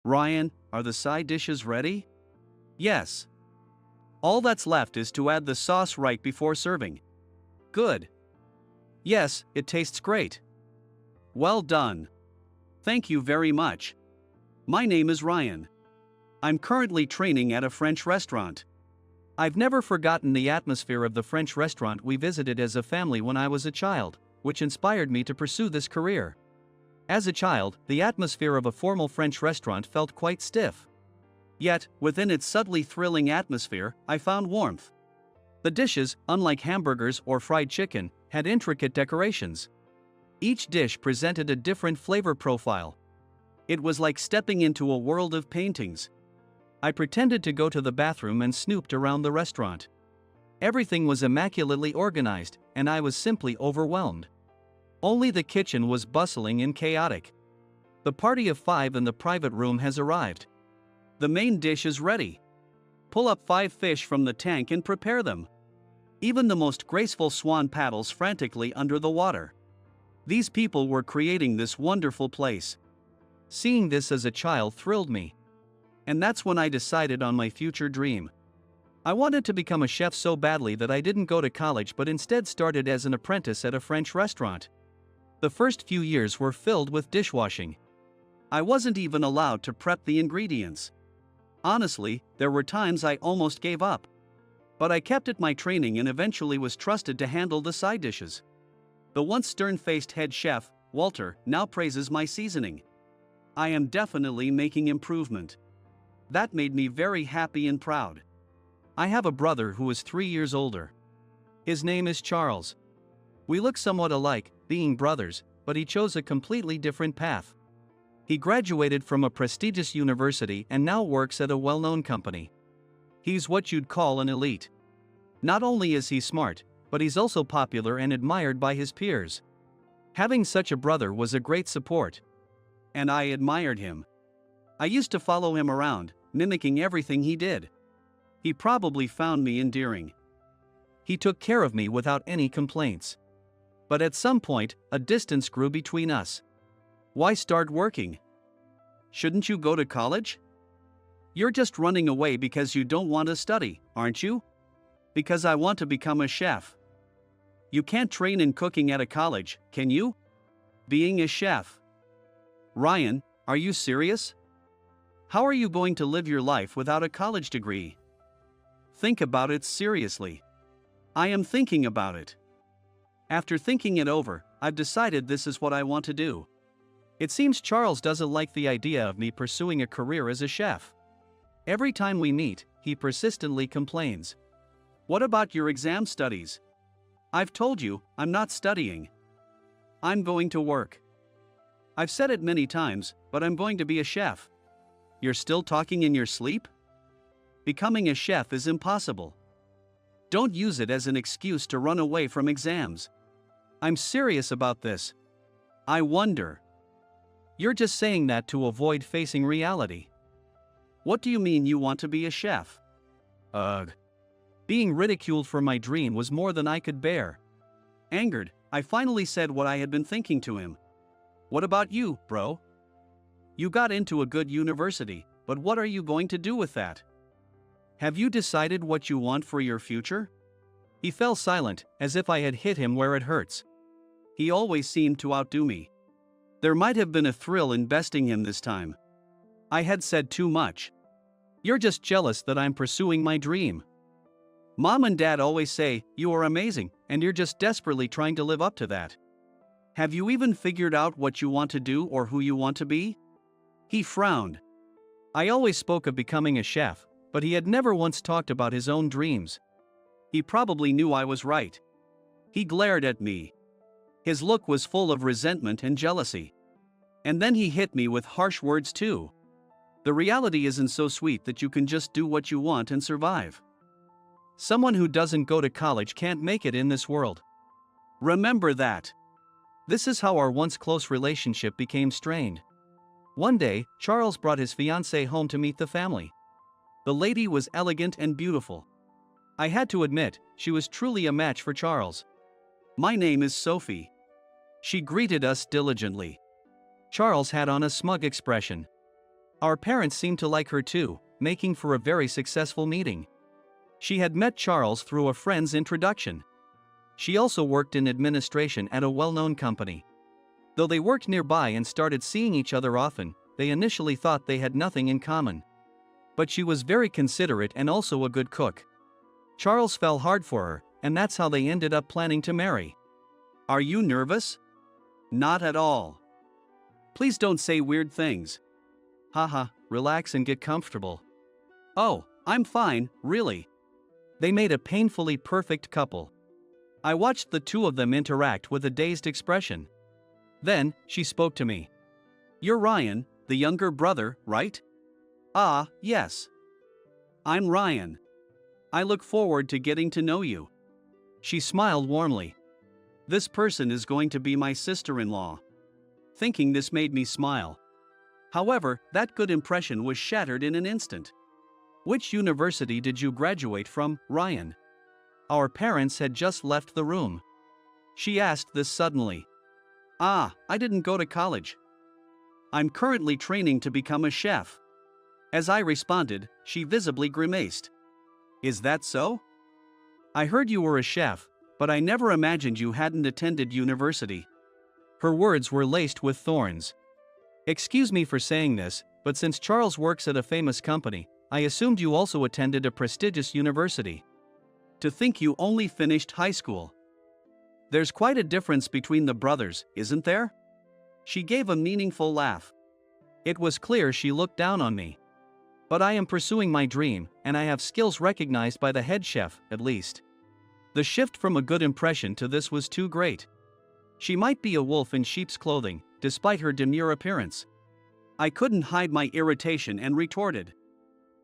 Ryan, are the side dishes ready? Yes. All that's left is to add the sauce right before serving. Good. Yes, it tastes great. Well done. Thank you very much. My name is Ryan. I'm currently training at a French restaurant. I've never forgotten the atmosphere of the French restaurant we visited as a family when I was a child, which inspired me to pursue this career. As a child, the atmosphere of a formal French restaurant felt quite stiff. Yet, within its subtly thrilling atmosphere, I found warmth. The dishes, unlike hamburgers or fried chicken, had intricate decorations. Each dish presented a different flavor profile. It was like stepping into a world of paintings. I pretended to go to the bathroom and snooped around the restaurant. Everything was immaculately organized, and I was simply overwhelmed. Only the kitchen was bustling and chaotic. The party of 5 in the private room has arrived. The main dish is ready. Pull up 5 fish from the tank and prepare them. Even the most graceful swan paddles frantically under the water. These people were creating this wonderful place. Seeing this as a child thrilled me. And that's when I decided on my future dream. I wanted to become a chef so badly that I didn't go to college but instead started as an apprentice at a French restaurant. The first few years were filled with dishwashing. I wasn't even allowed to prep the ingredients. Honestly, there were times I almost gave up. But I kept at my training and eventually was trusted to handle the side dishes. The once stern-faced head chef, Walter, now praises my seasoning. I am definitely making improvement. That made me very happy and proud. I have a brother who is 3 years older. His name is Charles. We look somewhat alike, being brothers, but he chose a completely different path. He graduated from a prestigious university and now works at a well-known company. He's what you'd call an elite. Not only is he smart, but he's also popular and admired by his peers. Having such a brother was a great support. And I admired him. I used to follow him around, mimicking everything he did. He probably found me endearing. He took care of me without any complaints. But at some point, a distance grew between us. Why start working? Shouldn't you go to college? You're just running away because you don't want to study, aren't you? Because I want to become a chef. You can't train in cooking at a college, can you? Being a chef. Ryan, are you serious? How are you going to live your life without a college degree? Think about it seriously. I am thinking about it. After thinking it over, I've decided this is what I want to do. It seems Charles doesn't like the idea of me pursuing a career as a chef. Every time we meet, he persistently complains. What about your exam studies? I've told you, I'm not studying. I'm going to work. I've said it many times, but I'm going to be a chef. You're still talking in your sleep? Becoming a chef is impossible. Don't use it as an excuse to run away from exams. I'm serious about this. I wonder. You're just saying that to avoid facing reality. What do you mean you want to be a chef? Ugh. Being ridiculed for my dream was more than I could bear. Angered, I finally said what I had been thinking to him. What about you, bro? You got into a good university, but what are you going to do with that? Have you decided what you want for your future? He fell silent, as if I had hit him where it hurts. He always seemed to outdo me. There might have been a thrill in besting him this time. I had said too much. You're just jealous that I'm pursuing my dream. Mom and Dad always say, you are amazing, and you're just desperately trying to live up to that. Have you even figured out what you want to do or who you want to be? He frowned. I always spoke of becoming a chef, but he had never once talked about his own dreams. He probably knew I was right. He glared at me. His look was full of resentment and jealousy. And then he hit me with harsh words too. The reality isn't so sweet that you can just do what you want and survive. Someone who doesn't go to college can't make it in this world. Remember that. This is how our once close relationship became strained. One day, Charles brought his fiancée home to meet the family. The lady was elegant and beautiful. I had to admit, she was truly a match for Charles. My name is Sophie. She greeted us diligently. Charles had on a smug expression. Our parents seemed to like her too, making for a very successful meeting. She had met Charles through a friend's introduction. She also worked in administration at a well-known company. Though they worked nearby and started seeing each other often, they initially thought they had nothing in common. But she was very considerate and also a good cook. Charles fell hard for her, and that's how they ended up planning to marry. Are you nervous? Not at all. Please don't say weird things. Haha, relax and get comfortable. Oh, I'm fine, really. They made a painfully perfect couple. I watched the two of them interact with a dazed expression. Then, she spoke to me. You're Ryan, the younger brother, right? Ah, yes. I'm Ryan. I look forward to getting to know you. She smiled warmly. This person is going to be my sister-in-law. Thinking this made me smile. However, that good impression was shattered in an instant. Which university did you graduate from, Ryan? Our parents had just left the room. She asked this suddenly. Ah, I didn't go to college. I'm currently training to become a chef. As I responded, she visibly grimaced. Is that so? I heard you were a chef, but I never imagined you hadn't attended university. Her words were laced with thorns. Excuse me for saying this, but since Charles works at a famous company, I assumed you also attended a prestigious university. To think you only finished high school. There's quite a difference between the brothers, isn't there? She gave a meaningful laugh. It was clear she looked down on me. But I am pursuing my dream, and I have skills recognized by the head chef, at least. The shift from a good impression to this was too great. She might be a wolf in sheep's clothing, despite her demure appearance. I couldn't hide my irritation and retorted.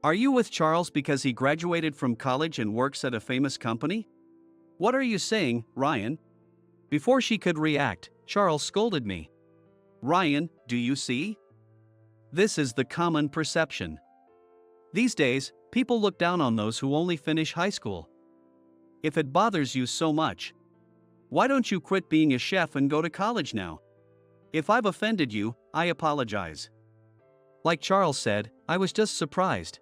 Are you with Charles because he graduated from college and works at a famous company? What are you saying, Ryan? Before she could react, Charles scolded me. Ryan, do you see? This is the common perception. These days, people look down on those who only finish high school. If it bothers you so much, why don't you quit being a chef and go to college now? If I've offended you, I apologize. Like Charles said, I was just surprised.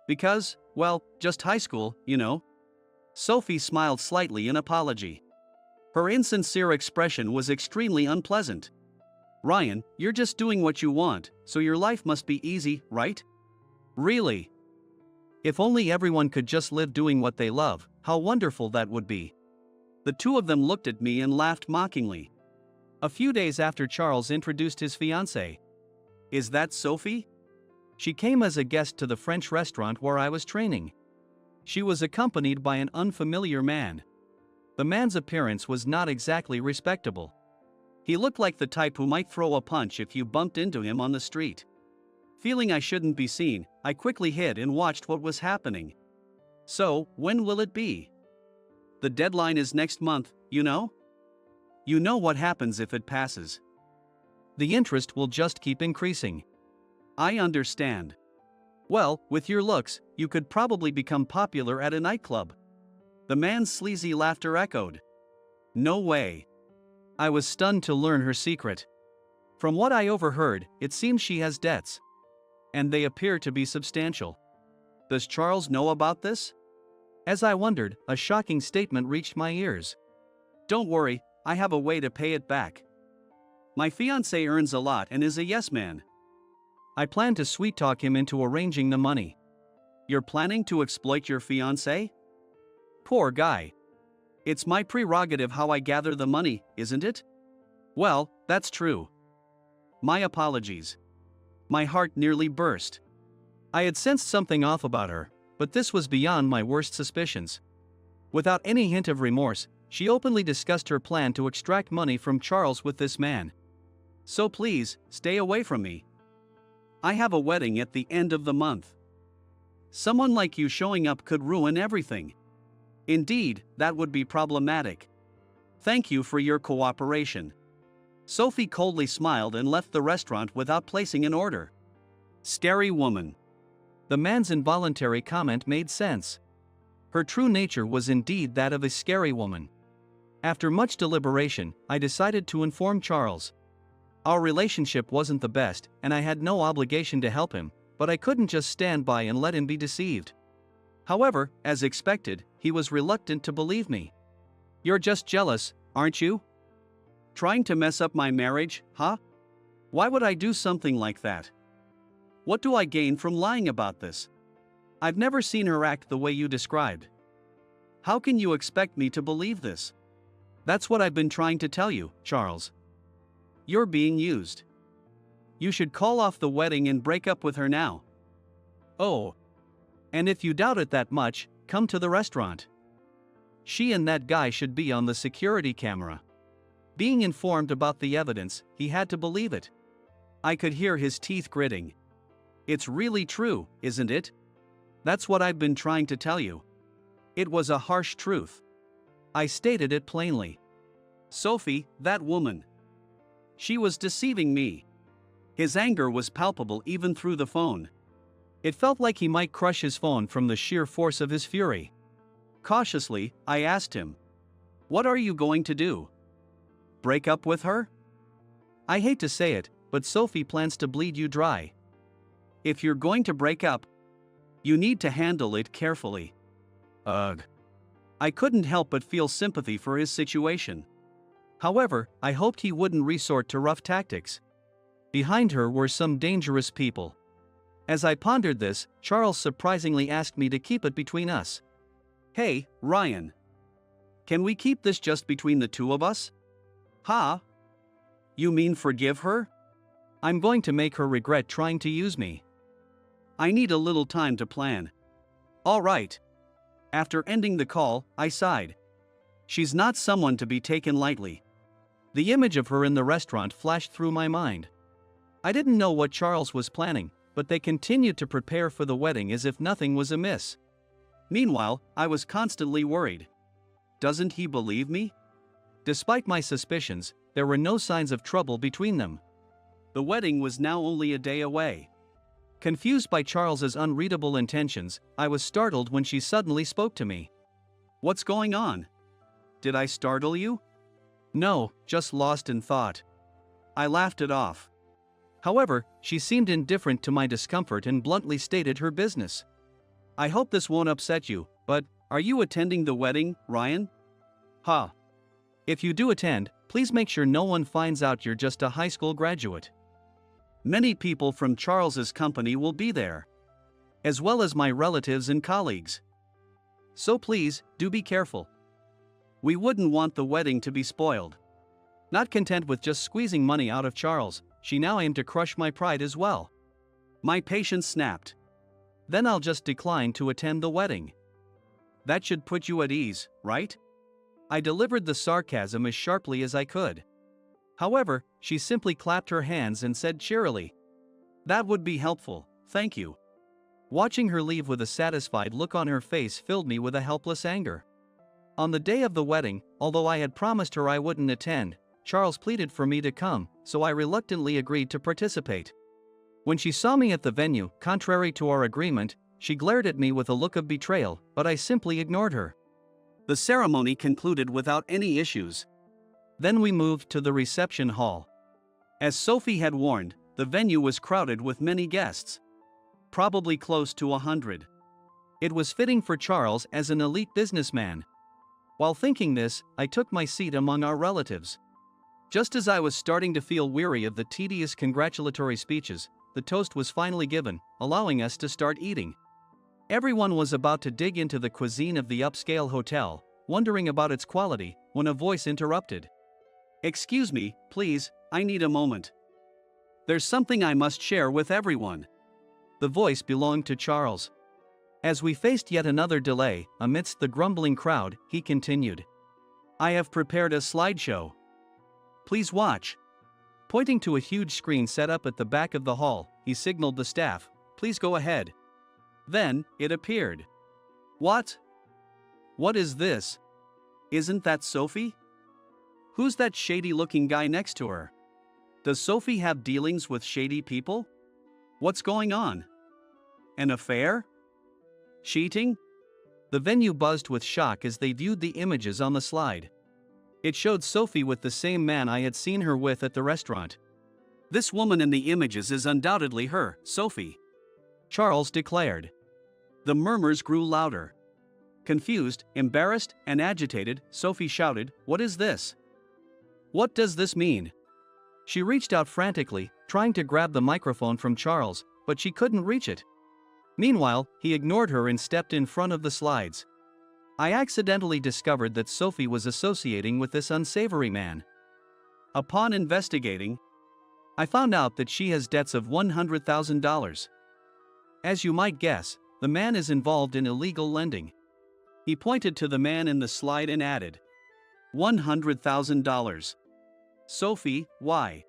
Because, well, just high school, you know. Sophie smiled slightly in apology. Her insincere expression was extremely unpleasant. Ryan, you're just doing what you want, so your life must be easy, right? Really? If only everyone could just live doing what they love, how wonderful that would be. The two of them looked at me and laughed mockingly. A few days after Charles introduced his fiancée. Is that Sophie? She came as a guest to the French restaurant where I was training. She was accompanied by an unfamiliar man. The man's appearance was not exactly respectable. He looked like the type who might throw a punch if you bumped into him on the street. Feeling I shouldn't be seen, I quickly hid and watched what was happening. So, when will it be? The deadline is next month, you know? You know what happens if it passes. The interest will just keep increasing. I understand. Well, with your looks, you could probably become popular at a nightclub. The man's sleazy laughter echoed. No way. I was stunned to learn her secret. From what I overheard, it seems she has debts. And they appear to be substantial. Does Charles know about this? As I wondered, a shocking statement reached my ears. Don't worry, I have a way to pay it back. My fiancé earns a lot and is a yes man. I plan to sweet-talk him into arranging the money. You're planning to exploit your fiancé? Poor guy. It's my prerogative how I gather the money, isn't it? Well, that's true. My apologies. My heart nearly burst. I had sensed something off about her, but this was beyond my worst suspicions. Without any hint of remorse, she openly discussed her plan to extract money from Charles with this man. So please, stay away from me. I have a wedding at the end of the month. Someone like you showing up could ruin everything. Indeed, that would be problematic. Thank you for your cooperation. Sophie coldly smiled and left the restaurant without placing an order. Scary woman. The man's involuntary comment made sense. Her true nature was indeed that of a scary woman. After much deliberation, I decided to inform Charles. Our relationship wasn't the best, and I had no obligation to help him, but I couldn't just stand by and let him be deceived. However, as expected, he was reluctant to believe me. "You're just jealous, aren't you? Trying to mess up my marriage, huh? Why would I do something like that? What do I gain from lying about this? I've never seen her act the way you described. How can you expect me to believe this?" "That's what I've been trying to tell you, Charles. You're being used. You should call off the wedding and break up with her now. Oh. And if you doubt it that much, come to the restaurant. She and that guy should be on the security camera." Being informed about the evidence, he had to believe it. I could hear his teeth gritting. "It's really true, isn't it? That's what I've been trying to tell you." It was a harsh truth. I stated it plainly. "Sophie, that woman. She was deceiving me." His anger was palpable even through the phone. It felt like he might crush his phone from the sheer force of his fury. Cautiously, I asked him, "What are you going to do? Break up with her?" "I hate to say it, but Sophie plans to bleed you dry. If you're going to break up, you need to handle it carefully." Ugh. I couldn't help but feel sympathy for his situation. However, I hoped he wouldn't resort to rough tactics. Behind her were some dangerous people. As I pondered this, Charles surprisingly asked me to keep it between us. "Hey, Ryan. Can we keep this just between the two of us?" "Huh? You mean forgive her? I'm going to make her regret trying to use me. I need a little time to plan." "All right." After ending the call, I sighed. She's not someone to be taken lightly. The image of her in the restaurant flashed through my mind. I didn't know what Charles was planning, but they continued to prepare for the wedding as if nothing was amiss. Meanwhile, I was constantly worried. Doesn't he believe me? Despite my suspicions, there were no signs of trouble between them. The wedding was now only a day away. Confused by Charles's unreadable intentions, I was startled when she suddenly spoke to me. "What's going on? Did I startle you?" "No, just lost in thought." I laughed it off. However, she seemed indifferent to my discomfort and bluntly stated her business. "I hope this won't upset you, but are you attending the wedding, Ryan?" "Huh. If you do attend, please make sure no one finds out you're just a high school graduate. Many people from Charles's company will be there, as well as my relatives and colleagues. So please, do be careful. We wouldn't want the wedding to be spoiled." Not content with just squeezing money out of Charles, she now aimed to crush my pride as well. My patience snapped. "Then I'll just decline to attend the wedding. That should put you at ease, right?" I delivered the sarcasm as sharply as I could. However, she simply clapped her hands and said cheerily, "That would be helpful, thank you." Watching her leave with a satisfied look on her face filled me with a helpless anger. On the day of the wedding, although I had promised her I wouldn't attend, Charles pleaded for me to come, so I reluctantly agreed to participate. When she saw me at the venue, contrary to our agreement, she glared at me with a look of betrayal, but I simply ignored her. The ceremony concluded without any issues. Then we moved to the reception hall. As Sophie had warned, the venue was crowded with many guests. Probably close to 100. It was fitting for Charles as an elite businessman. While thinking this, I took my seat among our relatives. Just as I was starting to feel weary of the tedious congratulatory speeches, the toast was finally given, allowing us to start eating. Everyone was about to dig into the cuisine of the upscale hotel, wondering about its quality, when a voice interrupted. "Excuse me, please, I need a moment. There's something I must share with everyone." The voice belonged to Charles. As we faced yet another delay, amidst the grumbling crowd, he continued. "I have prepared a slideshow. Please watch." Pointing to a huge screen set up at the back of the hall, he signaled the staff, "Please go ahead." Then, it appeared. What? What is this? Isn't that Sophie? Who's that shady-looking guy next to her? Does Sophie have dealings with shady people? What's going on? An affair? Cheating? The venue buzzed with shock as they viewed the images on the slide. It showed Sophie with the same man I had seen her with at the restaurant. This woman in the images is undoubtedly her, Sophie, Charles declared. The murmurs grew louder. Confused, embarrassed, and agitated, Sophie shouted, "What is this? What does this mean?" She reached out frantically, trying to grab the microphone from Charles, but she couldn't reach it. Meanwhile, he ignored her and stepped in front of the slides. I accidentally discovered that Sophie was associating with this unsavory man. Upon investigating, I found out that she has debts of $100,000. As you might guess, the man is involved in illegal lending. He pointed to the man in the slide and added, $100,000. Sophie, why?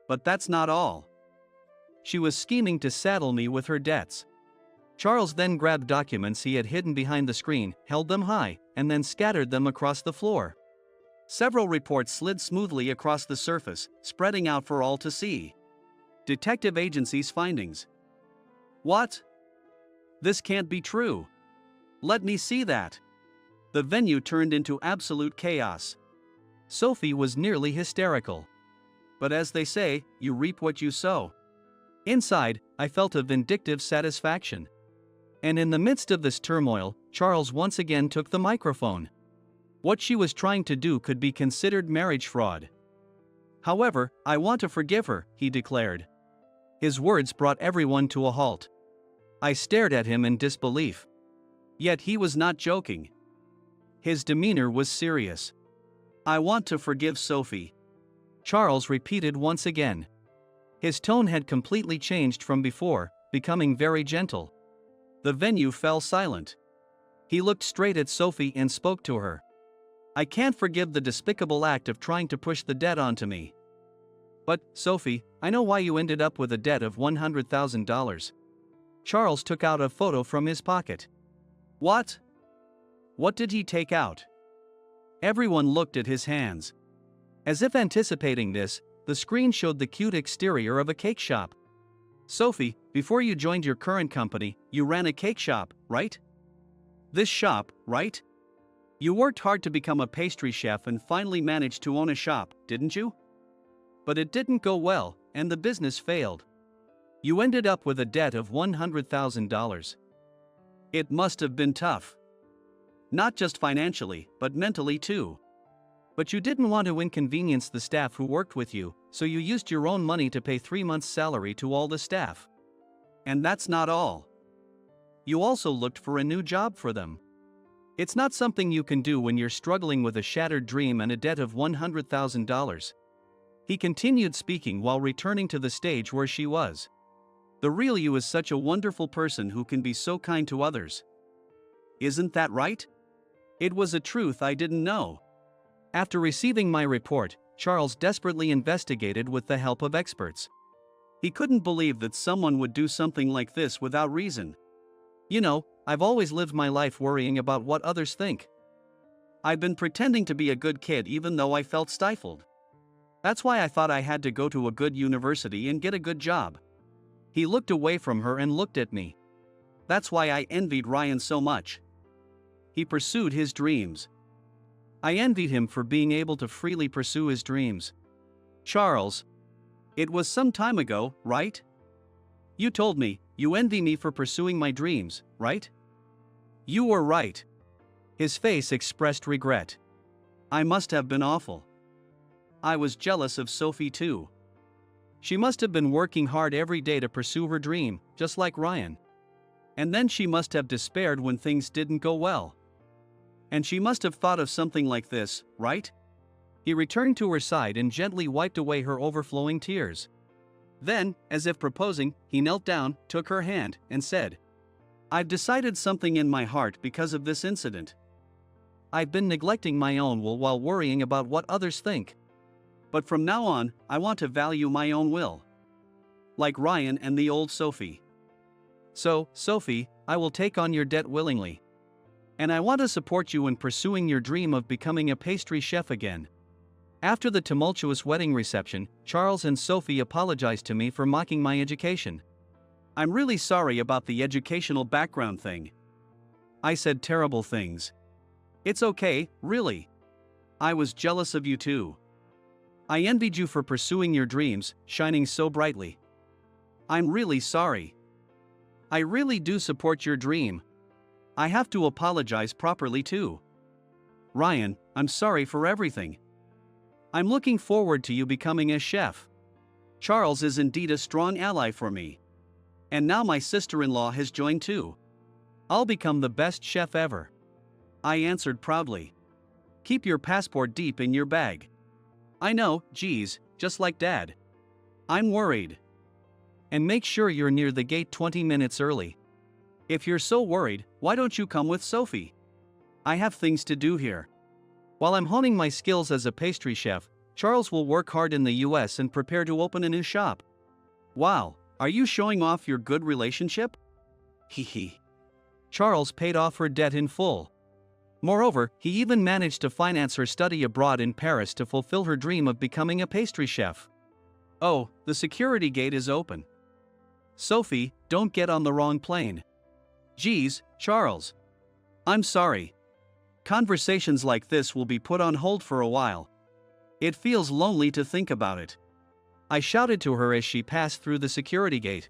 But that's not all. She was scheming to saddle me with her debts. Charles then grabbed documents he had hidden behind the screen, held them high, and then scattered them across the floor. Several reports slid smoothly across the surface, spreading out for all to see. Detective agency's findings. What? This can't be true. Let me see that. The venue turned into absolute chaos. Sophie was nearly hysterical. But as they say, you reap what you sow. Inside, I felt a vindictive satisfaction. And in the midst of this turmoil, Charles once again took the microphone. What she was trying to do could be considered marriage fraud. However, I want to forgive her, he declared. His words brought everyone to a halt. I stared at him in disbelief. Yet he was not joking. His demeanor was serious. I want to forgive Sophie, Charles repeated once again. His tone had completely changed from before, becoming very gentle. The venue fell silent. He looked straight at Sophie and spoke to her. I can't forgive the despicable act of trying to push the debt onto me. But, Sophie, I know why you ended up with a debt of $100,000. Charles took out a photo from his pocket. What? What did he take out? Everyone looked at his hands. As if anticipating this, the screen showed the cute exterior of a cake shop. Sophie, before you joined your current company, you ran a cake shop, right? This shop, right? You worked hard to become a pastry chef and finally managed to own a shop, didn't you? But it didn't go well, and the business failed. You ended up with a debt of $100,000. It must have been tough. Not just financially, but mentally too. But you didn't want to inconvenience the staff who worked with you, so you used your own money to pay 3 months' salary to all the staff. And that's not all. You also looked for a new job for them. It's not something you can do when you're struggling with a shattered dream and a debt of $100,000. He continued speaking while returning to the stage where she was. The real you is such a wonderful person who can be so kind to others. Isn't that right? It was a truth I didn't know. After receiving my report, Charles desperately investigated with the help of experts. He couldn't believe that someone would do something like this without reason. You know, I've always lived my life worrying about what others think. I've been pretending to be a good kid even though I felt stifled. That's why I thought I had to go to a good university and get a good job. He looked away from her and looked at me. That's why I envied Ryan so much. He pursued his dreams. I envied him for being able to freely pursue his dreams. Charles. It was some time ago, right? You told me, you envy me for pursuing my dreams, right? You were right. His face expressed regret. I must have been awful. I was jealous of Sophie too. She must have been working hard every day to pursue her dream, just like Ryan. And then she must have despaired when things didn't go well. And she must have thought of something like this, right? He returned to her side and gently wiped away her overflowing tears. Then, as if proposing, he knelt down, took her hand, and said, I've decided something in my heart because of this incident. I've been neglecting my own will while worrying about what others think. But from now on, I want to value my own will. Like Ryan and the old Sophie. So, Sophie, I will take on your debt willingly. And I want to support you in pursuing your dream of becoming a pastry chef again. After the tumultuous wedding reception, Charles and Sophie apologized to me for mocking my education. I'm really sorry about the educational background thing. I said terrible things. It's okay, really. I was jealous of you too. I envied you for pursuing your dreams, shining so brightly. I'm really sorry. I really do support your dream. I have to apologize properly too. Ryan, I'm sorry for everything. I'm looking forward to you becoming a chef. Charles is indeed a strong ally for me. And now my sister-in-law has joined too. I'll become the best chef ever. I answered proudly. Keep your passport deep in your bag. I know, geez, just like Dad. I'm worried. And make sure you're near the gate 20 minutes early. If you're so worried, why don't you come with Sophie? I have things to do here. While I'm honing my skills as a pastry chef, Charles will work hard in the US and prepare to open a new shop. Wow, are you showing off your good relationship? Hee. Charles paid off her debt in full. Moreover, he even managed to finance her study abroad in Paris to fulfill her dream of becoming a pastry chef. Oh, the security gate is open. Sophie, don't get on the wrong plane. Geez, Charles. I'm sorry. Conversations like this will be put on hold for a while. It feels lonely to think about it. I shouted to her as she passed through the security gate.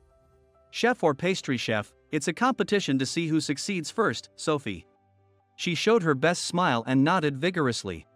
Chef or pastry chef, it's a competition to see who succeeds first, Sophie. She showed her best smile and nodded vigorously.